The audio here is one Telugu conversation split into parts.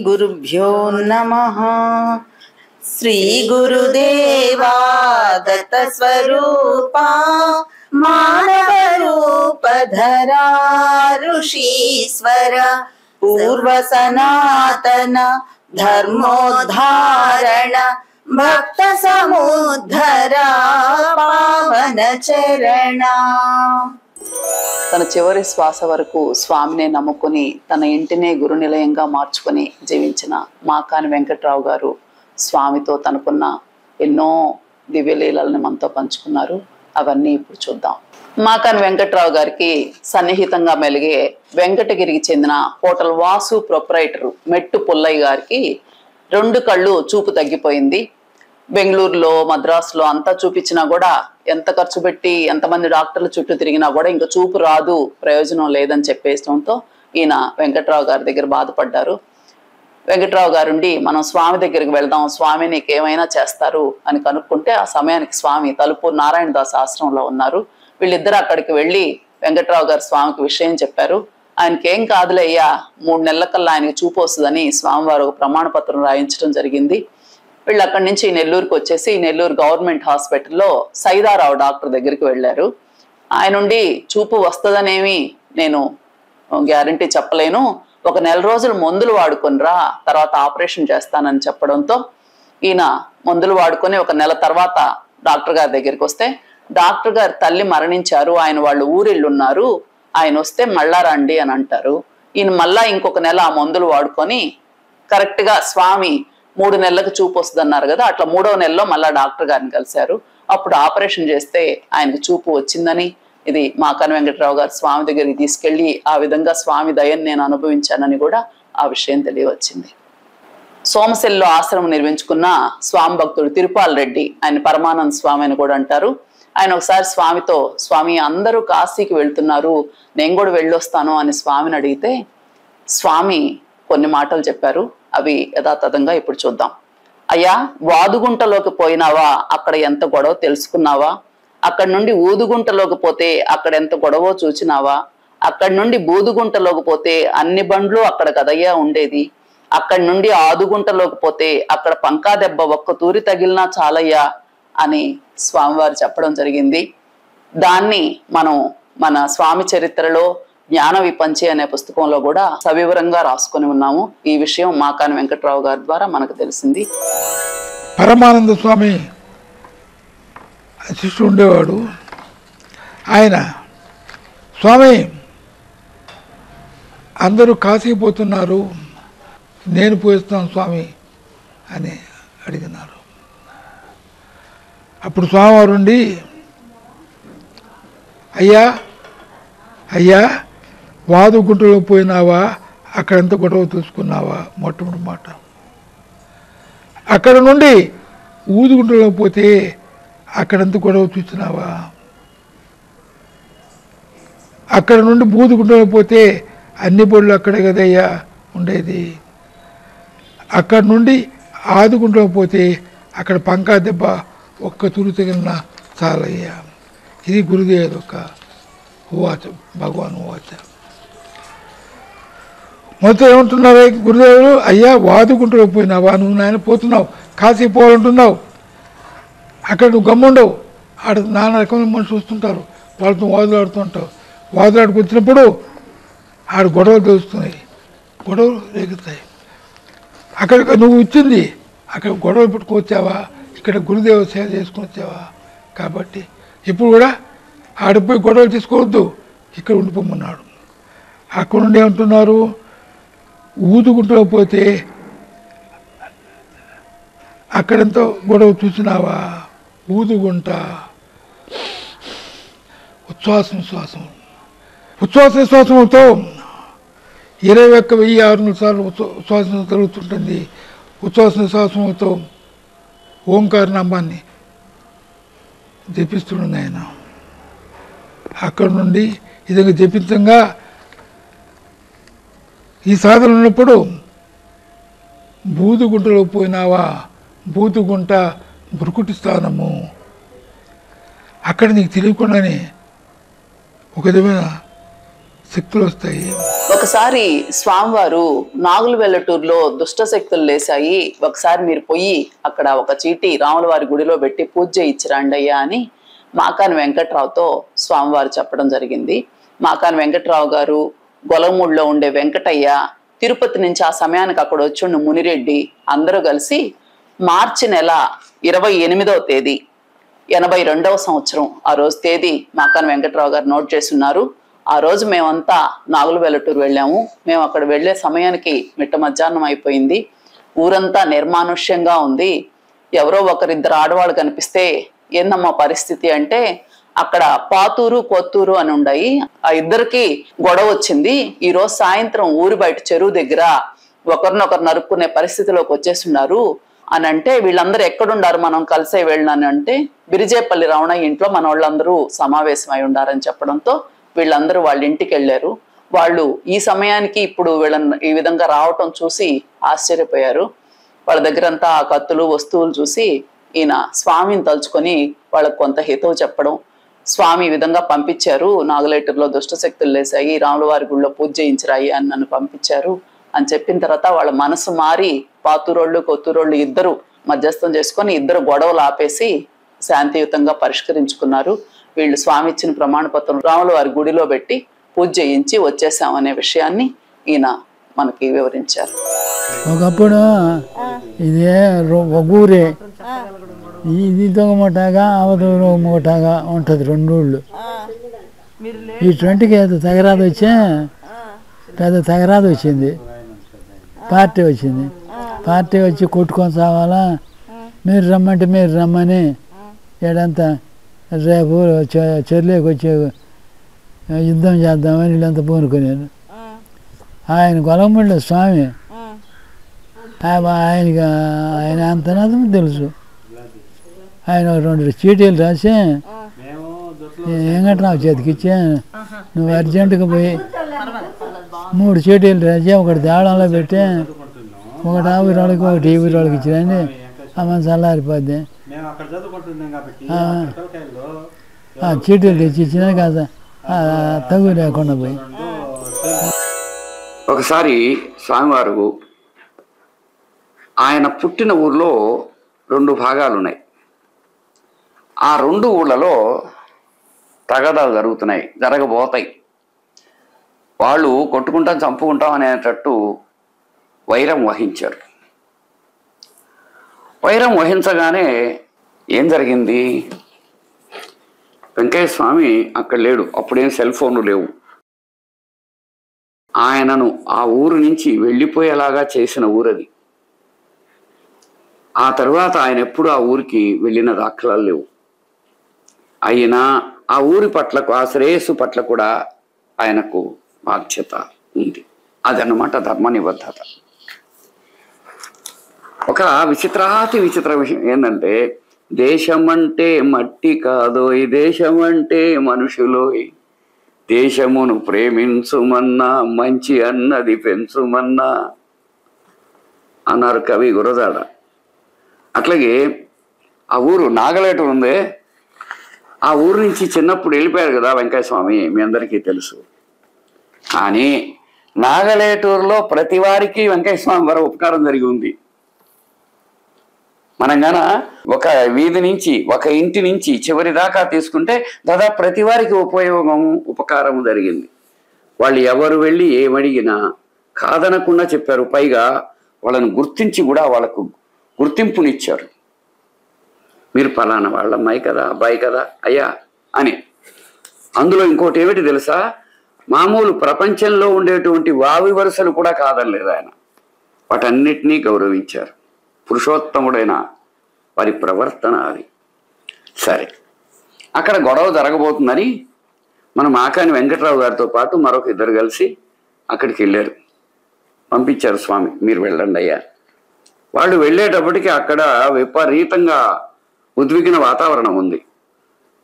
गुरुभ्यो नमः। श्री गुरुदेवा दत्त स्वरूपा मानव रूप धरा ऋषीश्वर पूर्व सनातन धर्मोद्धारण भक्त समुद्धरा पावन चरण। తన చివరి శ్వాస వరకు స్వామినే నమ్ముకుని తన ఇంటినే గురు నిలయంగా మార్చుకుని జీవించిన మాకాని వెంకట్రావు గారు స్వామితో తనకున్న ఎన్నో దివ్యలీలలను మనతో పంచుకున్నారు. అవన్నీ ఇప్పుడు చూద్దాం. మాకాని వెంకట్రావు గారికి సన్నిహితంగా మెలిగే వెంకటగిరికి చెందిన హోటల్ వాసు ప్రొప్రైటర్ మెట్టు పుల్లయ్య గారికి 2 కళ్ళు చూపు తగ్గిపోయింది. బెంగళూరులో మద్రాసులో అంతా చూపించినా కూడా ఎంత ఖర్చు పెట్టి ఎంతమంది డాక్టర్ల చుట్టూ తిరిగినా కూడా ఇంకా చూపు రాదు, ప్రయోజనం లేదని చెప్పేసడంతో ఈయన వెంకట్రావు గారి దగ్గర బాధపడ్డారు. వెంకట్రావు గారుండి మనం స్వామి దగ్గరికి వెళ్దాం, స్వామి నీకు ఏమైనా చేస్తారు అని కనుక్కుంటే ఆ సమయానికి స్వామి తలుపు నారాయణదాస్ ఆశ్రమంలో ఉన్నారు. వీళ్ళిద్దరు అక్కడికి వెళ్ళి వెంకట్రావు గారు స్వామికి విషయం చెప్పారు. ఆయనకి ఏం కాదులే అయ్యా, 3 నెలల కల్లా ఆయనకి చూపు వస్తుందని స్వామివారు ఒక ప్రమాణ పత్రం రాయించడం జరిగింది. వీళ్ళు అక్కడి నుంచి నెల్లూరుకి వచ్చేసి నెల్లూరు గవర్నమెంట్ హాస్పిటల్లో సైదారావు డాక్టర్ దగ్గరికి వెళ్ళారు. ఆయన నుండి చూపు వస్తుందనేమి నేను గ్యారంటీ చెప్పలేను, ఒక 1 నెల రోజులు మందులు వాడుకొనిరా, తర్వాత ఆపరేషన్ చేస్తానని చెప్పడంతో ఈయన మందులు వాడుకొని 1 నెల తర్వాత డాక్టర్ గారి దగ్గరికి వస్తే డాక్టర్ గారి తల్లి మరణించారు, ఆయన వాళ్ళు ఊరెళ్ళున్నారు, ఆయన వస్తే మళ్ళా రండి అని అంటారు. ఈయన మళ్ళా ఇంకొక నెల ఆ మందులు వాడుకొని కరెక్ట్ గా స్వామి 3 నెలలకు చూపు వస్తుంది అన్నారు కదా, అట్లా 3వ నెలలో మళ్ళా డాక్టర్ గారిని కలిశారు. అప్పుడు ఆపరేషన్ చేస్తే ఆయనకు చూపు వచ్చిందని, ఇది మాకాని వెంకట్రావు గారు స్వామి దగ్గరికి తీసుకెళ్లి ఆ విధంగా స్వామి దయని నేను అనుభవించానని కూడా ఆ విషయం తెలియవచ్చింది. సోమశెల్లో ఆశ్రమం నిర్మించుకున్న స్వామి భక్తుడు తిరుపాల్ రెడ్డి, ఆయన పరమానంద స్వామి అని కూడా అంటారు. ఆయన ఒకసారి స్వామితో, స్వామి అందరూ కాశీకి వెళ్తున్నారు, నేను కూడా వెళ్ళొస్తాను అని స్వామిని అడిగితే స్వామి కొన్ని మాటలు చెప్పారు. అవి యథాతథంగా ఇప్పుడు చూద్దాం. అయ్యా, వాదుగుంటలోకి పోయినావా, అక్కడ ఎంత గొడవ తెలుసుకున్నావా? అక్కడి నుండి ఊదుగుంటలోకి పోతే అక్కడ ఎంత గొడవో చూచినావా? అక్కడి నుండి బూదుగుంటలోకి పోతే అన్ని బండ్లు అక్కడ కదయ్యా ఉండేది. అక్కడి నుండి ఆదుగుంటలోకి పోతే అక్కడ పంకా దెబ్బ ఒక్క తూరి తగిలినా చాలయ్యా అని స్వామివారు చెప్పడం జరిగింది. దాన్ని మనం మన స్వామి చరిత్రలో జ్ఞాన విపంచి అనే పుస్తకంలో కూడా సవివరంగా రాసుకొని ఉన్నాము. ఈ విషయం మాకాని వెంకట్రావు గారి ద్వారా మనకు తెలిసింది. పరమానంద స్వామి శిష్యుడు ఉండేవాడు. ఆయన స్వామి అందరూ కాశీకి పోతున్నారు, నేను పోయిస్తాను స్వామి అని అడిగినారు. అప్పుడు స్వామివారు ఉండి, అయ్యా అయ్యా వాదుగుంటలో పోయినావా, అక్కడంత గొడవ చూసుకున్నావా? మొట్టమొదటి మాట. అక్కడ నుండి ఊదుగుంటలో పోతే అక్కడంత గొడవ చూసినావా? అక్కడ నుండి బూదుగుంటలో పోతే అన్ని బొళ్ళు అక్కడే కదయ్యా ఉండేది. అక్కడ నుండి ఆదుగుంటలో పోతే అక్కడ పంకా దెబ్బ ఒక్క తురు తగిలిన చాలయ్యా. ఇది గురుదేవుడు యొక్క ఉవాచ, భగవాన్ ఉవాచ. మొత్తం ఏమంటున్నారు గురుదేవుడు? అయ్యా వాదుగుంటలో పోయినావా, నువ్వు నాయన పోతున్నావు, కాశీ పోవాలంటున్నావు, అక్కడ నువ్వు గమ్ముండవు, ఆడ నానా రకమైన మనుషులు వస్తుంటారు, వాళ్ళతో వాదులాడుతుంటావు. వాదులాడుకు వచ్చినప్పుడు ఆడ గొడవలు తెలుస్తున్నాయి, గొడవలు రేగుతాయి. అక్కడ నువ్వు వచ్చింది అక్కడ గొడవలు పెట్టుకొచ్చావా, ఇక్కడ గురుదేవ సేవ చేసుకుని వచ్చావా? కాబట్టి ఇప్పుడు కూడా ఆడిపోయి గొడవలు తీసుకోవద్దు, ఇక్కడ ఉండిపోమన్నాడు. అక్కడ నుండి ఏమంటున్నారు? ఊదుగుంటలో పోతే అక్కడెంతో గొడవ చూసినావా? ఊదుగుంట ఉచ్ఛ్వాస నిశ్వాసంతో 21,600 సార్లు ఉచ్ఛ్వాసం జరుగుతుంటుంది. ఉచ్ఛ్వాస నిశ్వాసంతో ఓంకార నామాన్ని జపిస్తున్నాడు ఆయన. అక్కడ నుండి ఇదంగా జపించంగా ఈ సాధన ఉన్నప్పుడు బూదుగుంటలో పోయినావా, బూదుగుంట భృకుటి స్థానము, అక్కడ నీకు తెలియకుండానే ఒక విధమైన శక్తులు వస్తాయి. ఒకసారి స్వామివారు నాగుల వెల్లటూరులో దుష్ట శక్తులు లేసాయి, ఒకసారి మీరు పోయి అక్కడ ఒక చీటి రాముల వారి గుడిలో పెట్టి పూజ చేయించరండి అయ్యా అని మాకాని వెంకట్రావుతో స్వామివారు చెప్పడం జరిగింది. మాకాని వెంకట్రావు గారు, గొలవమూడిలో ఉండే వెంకటయ్య, తిరుపతి నుంచి ఆ సమయానికి అక్కడ వచ్చిండు మునిరెడ్డి అందరూ కలిసి మార్చి నెల 28వ తేదీ 82వ సంవత్సరం ఆ రోజు తేదీ మాకాని వెంకట్రావు గారు నోట్ చేస్తున్నారు. ఆ రోజు మేమంతా నాగుల వెల్లటూరు వెళ్ళాము. మేము అక్కడ వెళ్ళే సమయానికి మిట్ట మధ్యాహ్నం అయిపోయింది. ఊరంతా నిర్మానుష్యంగా ఉంది. ఎవరో ఒకరిద్దరు ఆడవాళ్ళు కనిపిస్తే ఏందమ్మా పరిస్థితి అంటే అక్కడ పాతూరు కొత్తూరు అని ఉన్నాయి. ఆ ఇద్దరికి గొడవ వచ్చింది. ఈ రోజు సాయంత్రం ఊరి బయట చెరువు దగ్గర ఒకరినొకరు నరుక్కునే పరిస్థితిలోకి వచ్చేస్తున్నారు అని అంటే, వీళ్ళందరూ ఎక్కడుండారు మనం కలిసే వెళ్ళినాను అంటే, బిరిజేపల్లి రమణయ్య ఇంట్లో మన వాళ్ళందరూ సమావేశమై ఉండారని చెప్పడంతో వీళ్ళందరూ వాళ్ళ ఇంటికి వెళ్ళారు. వాళ్ళు ఈ సమయానికి ఇప్పుడు వీళ్ళని ఈ విధంగా రావటం చూసి ఆశ్చర్యపోయారు. వాళ్ళ దగ్గరంతా ఆ కత్తులు వస్తువులు చూసి ఈయన స్వామిని తలుచుకొని వాళ్ళకు కొంత హితవు చెప్పడం, స్వామి ఈ విధంగా పంపించారు, నాగులేటూరులో దుష్టశక్తులు లేసాయి, రాముల వారి గుళ్ళో పూజ చేయించరాయి అని నన్ను పంపించారు అని చెప్పిన తర్వాత వాళ్ళ మనసు మారి పాతూరోళ్ళు కొత్తూరోళ్ళు ఇద్దరు మధ్యస్థం చేసుకొని ఇద్దరు గొడవలు ఆపేసి శాంతియుతంగా పరిష్కరించుకున్నారు. వీళ్ళు స్వామి ఇచ్చిన ప్రమాణ పత్రం రాముల వారి గుడిలో పెట్టి పూజ చేయించి వచ్చేసామనే విషయాన్ని ఈయన మనకి వివరించారు. ఒకప్పుడు ఇదే ఒక ఊరే, ఇది ఒక మూటగా అవతల ఒక మూటగా ఉంటుంది, 2 ఊళ్ళు. ఈ 20కి ఏదో తగరాదు వచ్చా, పెద్ద తగరాదు వచ్చింది. పార్టీ వచ్చింది. పార్టీ వచ్చి కొట్టుకొని చావాలా, మీరు రమ్మంటే మీరు రమ్మని ఏడంతా రేపు చెర్లేకి వచ్చి యుద్ధం చేద్దామని వీళ్ళంతా పూనుకునేది. ఆయన గొలవమూడిలో స్వామి, ఆయన అంతనాథం తెలుసు. ఆయన 2 చీటీలు రాసి వెంకట్రావు చేతికి ఇచ్చా, నువ్వు అర్జెంటుగా పోయి 3 చీటీలు రాసి ఒకటి దేవడంలో పెట్టి ఒకటి ఆ ఊరోళ్ళకి ఒకటి ఈ ఊరోళ్ళకి ఇచ్చిరండి, ఆ మన చల్లారిపోద్ది. ఆ చీటీలు తెచ్చి ఇచ్చినా కదా తగు లేకుండా పోయి. ఒకసారి స్వామివారు ఆయన పుట్టిన ఊర్లో 2 భాగాలు ఉన్నాయి. ఆ 2 ఊళ్ళలో తగాదాలు జరగబోతాయి. వాళ్ళు కొట్టుకుంటాం చంపుకుంటాం అనేటట్టు వైరం వహించారు. వైరం వహించగానే ఏం జరిగింది, వెంకయ్య స్వామి అక్కడ లేడు. అప్పుడేం సెల్ ఫోన్లు లేవు. ఆయనను ఆ ఊరు నుంచి వెళ్ళిపోయేలాగా చేసిన ఊరది. ఆ తర్వాత ఆయన ఎప్పుడు ఆ ఊరికి వెళ్ళిన దాఖలాలు లేవు. అయినా ఆ ఊరి పట్ల, ఆ శ్రేయస్సు పట్ల కూడా ఆయనకు బాధ్యత ఉంది. అదన్నమాట ధర్మ నిబద్ధత. ఒక విచిత్రాతి విచిత్ర విషయం ఏంటంటే, దేశమంటే మట్టి కాదోయ్, దేశమంటే మనుషులోయ్, దేశమును ప్రేమించుమన్నా మంచి అన్నది పెంచుమన్నా అన్నారు కవి గురజాడ. అట్లాగే ఆ ఊరు నాగలేటూరు ఉందే, ఆ ఊరు నుంచి చిన్నప్పుడు వెళ్ళిపోయారు కదా వెంకయ్య స్వామి, మీ అందరికీ తెలుసు. కానీ నాగలేటూరులో ప్రతి వారికి వెంకయ్య స్వామి వారి ఉపకారం జరిగి ఉంది. మనం గాన ఒక వీధి నుంచి, ఒక ఇంటి నుంచి చివరి దాకా తీసుకుంటే దాదాపు ప్రతి వారికి ఉపయోగము ఉపకారము జరిగింది. వాళ్ళు ఎవరు వెళ్ళి ఏమడిగినా కాదనకుండా చెప్పారు. పైగా వాళ్ళని గుర్తించి కూడా వాళ్ళకు గుర్తింపునిచ్చారు. మీరు పలానా వాళ్ళ అమ్మాయి కదా, అబ్బాయి కదా అయ్యా అని. అందులో ఇంకోటి ఏమిటి తెలుసా, మామూలు ప్రపంచంలో ఉండేటువంటి వావి వరుసలు కూడా కాదనలేదు ఆయన. వాటన్నిటినీ గౌరవించారు. పురుషోత్తముడైన వారి ప్రవర్తన అది. సరే, అక్కడ గొడవ జరగబోతుందని మన మాకాని వెంకట్రావు గారితో పాటు మరొక 2 కలిసి అక్కడికి వెళ్ళారు. పంపించారు స్వామి, మీరు వెళ్ళండి అయ్యా. వాళ్ళు వెళ్ళేటప్పటికి అక్కడ విపరీతంగా ఉద్విగ్న వాతావరణం ఉంది.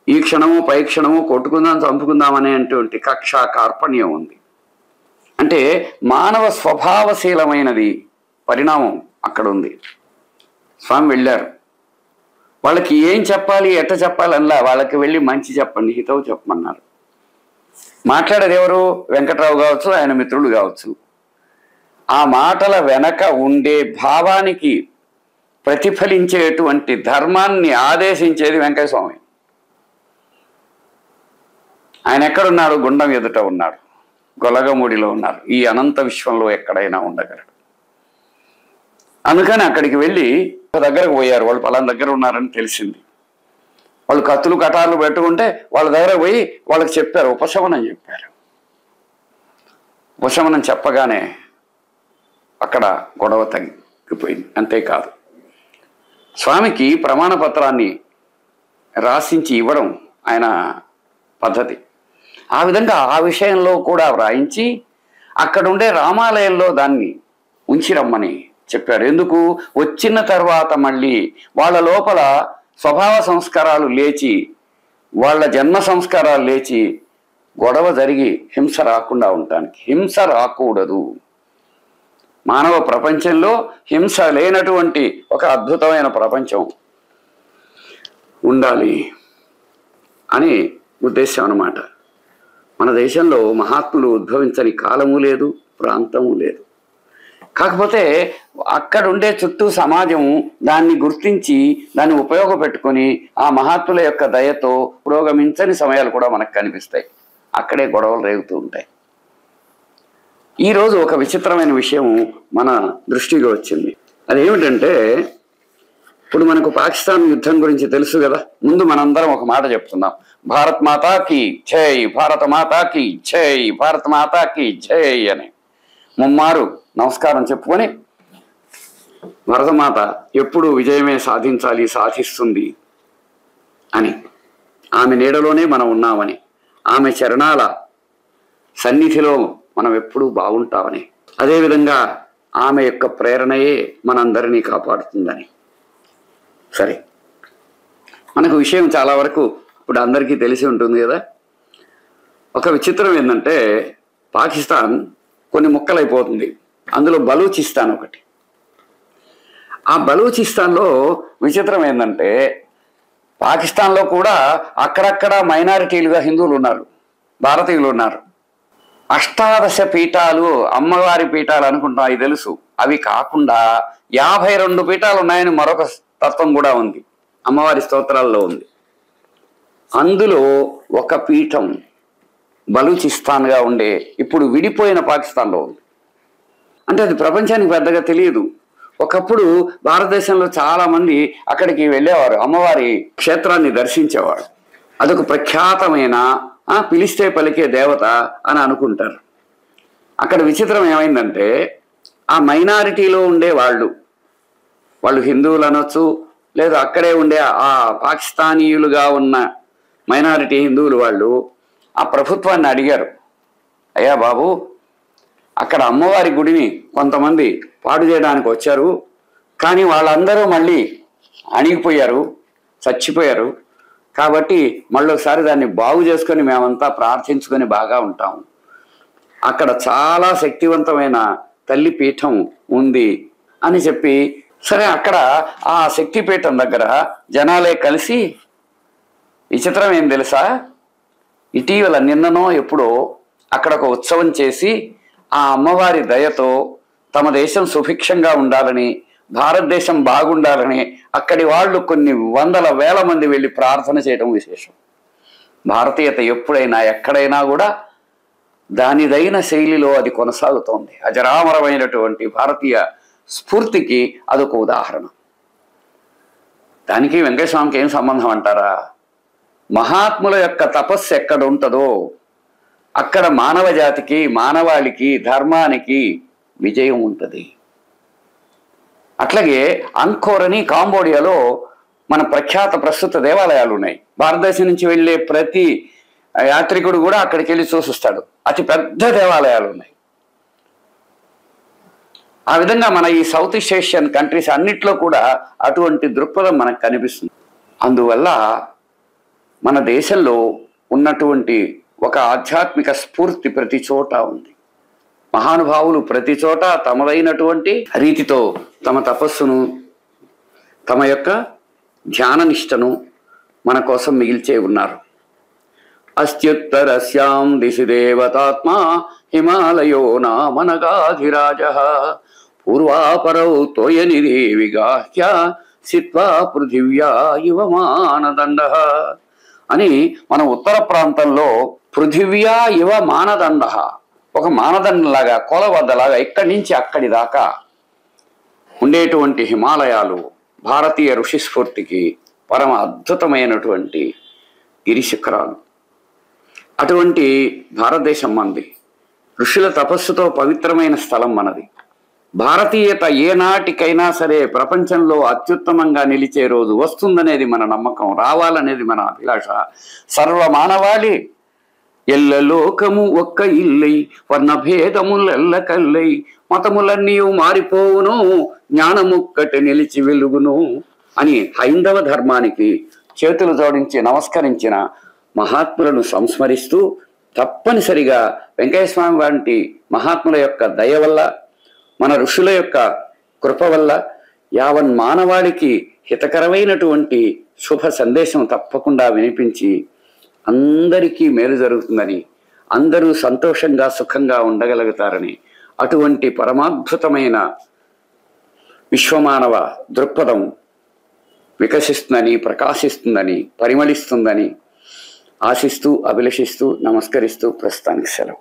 ఈ క్షణము పై క్షణము కొట్టుకుందాం చంపుకుందాం అనేటువంటి కక్ష కార్పణ్యం ఉంది. అంటే మానవ స్వభావశీలమైనది పరిణామం అక్కడ ఉంది. స్వామి వెళ్ళారు. వాళ్ళకి ఏం చెప్పాలి ఎట్ట చెప్పాలి అలా వాళ్ళకి వెళ్ళి మంచి చెప్పండి, హితవు చెప్పమన్నారు. మాట్లాడేది ఎవరు? వెంకట్రావు కావచ్చు, ఆయన మిత్రులు కావచ్చు. ఆ మాటల వెనక ఉండే భావానికి ప్రతిఫలించేటువంటి ధర్మాన్ని ఆదేశించేది వెంకయ్య స్వామి. ఆయన ఎక్కడున్నాడు? గుండం ఎదుట ఉన్నాడు, గొలగముడిలో ఉన్నారు. ఈ అనంత విశ్వంలో ఎక్కడైనా ఉండగలడు. అందుకని అక్కడికి వెళ్ళి దగ్గరకు పోయారు. వాళ్ళు పలానా దగ్గర ఉన్నారని తెలిసింది. వాళ్ళు కత్తులు కటార్లు పెట్టుకుంటే వాళ్ళ దగ్గర పోయి వాళ్ళకి చెప్పారు, ఉపశమనం చెప్పారు. ఉపశమనం చెప్పగానే అక్కడ గొడవ తగ్గిపోయింది. అంతేకాదు, స్వామికి ప్రమాణ పత్రాన్ని రాసించి ఇవ్వడం ఆయన పద్ధతి. ఆ విధంగా ఆ విషయంలో కూడా వ్రాయించి అక్కడుండే రామాలయంలో దాన్ని ఉంచి రమ్మని చెప్పాడు. ఎందుకు? వచ్చిన తర్వాత మళ్ళీ వాళ్ళ లోపల స్వభావ సంస్కారాలు లేచి, వాళ్ళ జన్మ సంస్కారాలు లేచి గొడవ జరిగి హింస రాకుండా ఉండటానికి. హింస రాకూడదు. మానవ ప్రపంచంలో హింస లేనటువంటి ఒక అద్భుతమైన ప్రపంచం ఉండాలి అని ఉద్దేశం అన్నమాట. మన దేశంలో మహాత్ములు ఉద్భవించని కాలము లేదు, ప్రాంతము లేదు. కాకపోతే అక్కడుండే చుట్టూ సమాజం దాన్ని గుర్తించి దాన్ని ఉపయోగపెట్టుకొని ఆ మహాత్ముల యొక్క దయతో పురోగమించని సమయాలు కూడా మనకు కనిపిస్తాయి. అక్కడే గొడవలు రేగుతూ ఉంటాయి. ఈరోజు ఒక విచిత్రమైన విషయం మన దృష్టికి వచ్చింది. అదేమిటంటే, ఇప్పుడు మనకు పాకిస్తాన్ యుద్ధం గురించి తెలుసు కదా. ముందు మనందరం ఒక మాట చెప్తున్నాం, భారత్ మాతాకి జై, భారత మాతాకి జై, భారత మాతాకి జై అని ముమ్మారు నమస్కారం చెప్పుకొని భరతమాత ఎప్పుడు విజయమే సాధించాలి, సాధిస్తుంది అని, ఆమె నీడలోనే మనం ఉన్నామని, ఆమె చరణాల సన్నిధిలో మనం ఎప్పుడూ బాగుంటామని, అదేవిధంగా ఆమె యొక్క ప్రేరణయే మనందరినీ కాపాడుతుందని. సరే, మనకు విషయం చాలా వరకు ఇప్పుడు అందరికీ తెలిసి ఉంటుంది కదా. ఒక విచిత్రం ఏంటంటే, పాకిస్తాన్ కొన్ని ముక్కలైపోతుంది. అందులో బలూచిస్తాన్ ఒకటి. ఆ బలూచిస్తాన్లో విచిత్రం ఏంటంటే, పాకిస్తాన్లో కూడా అక్కడక్కడ మైనారిటీలుగా హిందువులు ఉన్నారు, భారతీయులు ఉన్నారు. 18 పీఠాలు అమ్మవారి పీఠాలు అనుకుంటాం, అవి తెలుసు. అవి కాకుండా 52 పీఠాలు ఉన్నాయని మరొక తత్వం కూడా ఉంది, అమ్మవారి స్తోత్రాల్లో ఉంది. అందులో ఒక పీఠం బలూచిస్తాన్గా ఉండే ఇప్పుడు విడిపోయిన పాకిస్తాన్లో ఉంది. అంటే అది ప్రపంచానికి పెద్దగా తెలియదు. ఒకప్పుడు భారతదేశంలో చాలా మంది అక్కడికి వెళ్ళేవారు, అమ్మవారి క్షేత్రాన్ని దర్శించేవారు. అదొక ప్రఖ్యాతమైన పిలిస్తే పలికే దేవత అని అనుకుంటారు. అక్కడ విచిత్రం ఏమైందంటే, ఆ మైనారిటీలో ఉండే వాళ్ళు హిందువులు అనొచ్చు, లేదా అక్కడే ఉండే ఆ పాకిస్తానీయులుగా ఉన్న మైనారిటీ హిందువులు వాళ్ళు ఆ ప్రభుత్వాన్ని అడిగారు, అయ్యా బాబు, అక్కడ అమ్మవారి గుడిని కొంతమంది పాడు చేయడానికి వచ్చారు, కానీ వాళ్ళందరూ మళ్ళీ అణిగిపోయారు, చచ్చిపోయారు. కాబట్టి మళ్ళొకసారి దాన్ని బాగు చేసుకొని మేమంతా ప్రార్థించుకొని బాగా ఉంటాం. అక్కడ చాలా శక్తివంతమైన తల్లి పీఠం ఉంది అని చెప్పి, సరే అక్కడ ఆ శక్తిపీఠం దగ్గర జనాలే కలిసి, విచిత్రం ఏం తెలుసా, ఇటీవల నిన్ననో ఎప్పుడో అక్కడ ఒక ఉత్సవం చేసి ఆ అమ్మవారి దయతో తమ దేశం సుభిక్షంగా ఉండాలని, భారతదేశం బాగుండాలని అక్కడి వాళ్ళు కొన్ని వందల వేల మంది వెళ్ళి ప్రార్థన చేయడం విశేషం. భారతీయత ఎప్పుడైనా ఎక్కడైనా కూడా దానిదైన శైలిలో అది కొనసాగుతోంది. అజరామరమైనటువంటి భారతీయ స్ఫూర్తికి అదొక ఉదాహరణ. దానికి వెంకటస్వామికి ఏం సంబంధం అంటారా? మహాత్ముల యొక్క తపస్సు ఎక్కడ ఉంటుందో అక్కడ మానవ జాతికి, మానవాళికి, ధర్మానికి విజయం ఉంటుంది. అట్లాగే అంకోర్ అని కాంబోడియాలో మన ప్రఖ్యాత ప్రస్తుత దేవాలయాలు ఉన్నాయి. భారతదేశం నుంచి వెళ్ళే ప్రతి యాత్రికుడు కూడా అక్కడికి వెళ్ళి చూసిస్తాడు. అతి పెద్ద దేవాలయాలు ఉన్నాయి. ఆ విధంగా మన ఈ సౌత్ ఈస్ట్ ఏషియన్ కంట్రీస్ అన్నిట్లో కూడా అటువంటి దృక్పథం మనకు కనిపిస్తుంది. అందువల్ల మన దేశంలో ఉన్నటువంటి ఒక ఆధ్యాత్మిక స్ఫూర్తి ప్రతి చోట ఉంది. మహానుభావులు ప్రతి చోట తమదైనటువంటి రీతితో తమ తపస్సును, తమ యొక్క ధ్యాన నిష్టను మన కోసం మిగిల్చే ఉన్నారు. అస్త్యుత్తరస్యాం దిశి దేవతాత్మా హిమాలయో నామనగాధిరాజ పూర్వాపరౌ తోయనిధి విగాహ్య సిత్వా పృథివ్యా ఇవ మానదండ అని మన ఉత్తర ప్రాంతంలో పృథివ్యా ఇవ మానదండ, ఒక మానదండలాగా కొలవద్దలాగా ఇక్కడి నుంచి అక్కడి దాకా ఉండేటువంటి హిమాలయాలు భారతీయ ఋషి స్ఫూర్తికి పరమ అద్భుతమైనటువంటి గిరిశిఖరాలు. అటువంటి భారతదేశం మనది. ఋషుల తపస్సుతో పవిత్రమైన స్థలం మనది. భారతీయత ఏనాటికైనా సరే ప్రపంచంలో అత్యుత్తమంగా నిలిచే రోజు వస్తుందనేది మన నమ్మకం, రావాలనేది మన అభిలాష. సర్వమానవాళి ఎల్లలోకము ఒక్క ఇల్లై వర్ణభేదములెల్ల కల్లై మతములన్నీ మారిపోవును జ్ఞానముక్కటి నిలిచి వెలుగును అని హైందవ ధర్మానికి చేతులు జోడించి నమస్కరించిన మహాత్ములను సంస్మరిస్తూ తప్పనిసరిగా వెంకయ్య స్వామి వంటి మహాత్ముల యొక్క దయ వల్ల, మన ఋషుల యొక్క కృప వల్ల యావన్ మానవాళికి హితకరమైనటువంటి శుభ సందేశం తప్పకుండా వినిపించి అందరికీ మేలు జరుగుతుందని, అందరూ సంతోషంగా సుఖంగా ఉండగలుగుతారని, అటువంటి పరమాద్భుతమైన విశ్వమానవ దృక్పథం వికసిస్తుందని, ప్రకాశిస్తుందని, పరిమళిస్తుందని ఆశిస్తూ అభిలషిస్తూ నమస్కరిస్తూ ప్రస్తుతానికి సెలవు.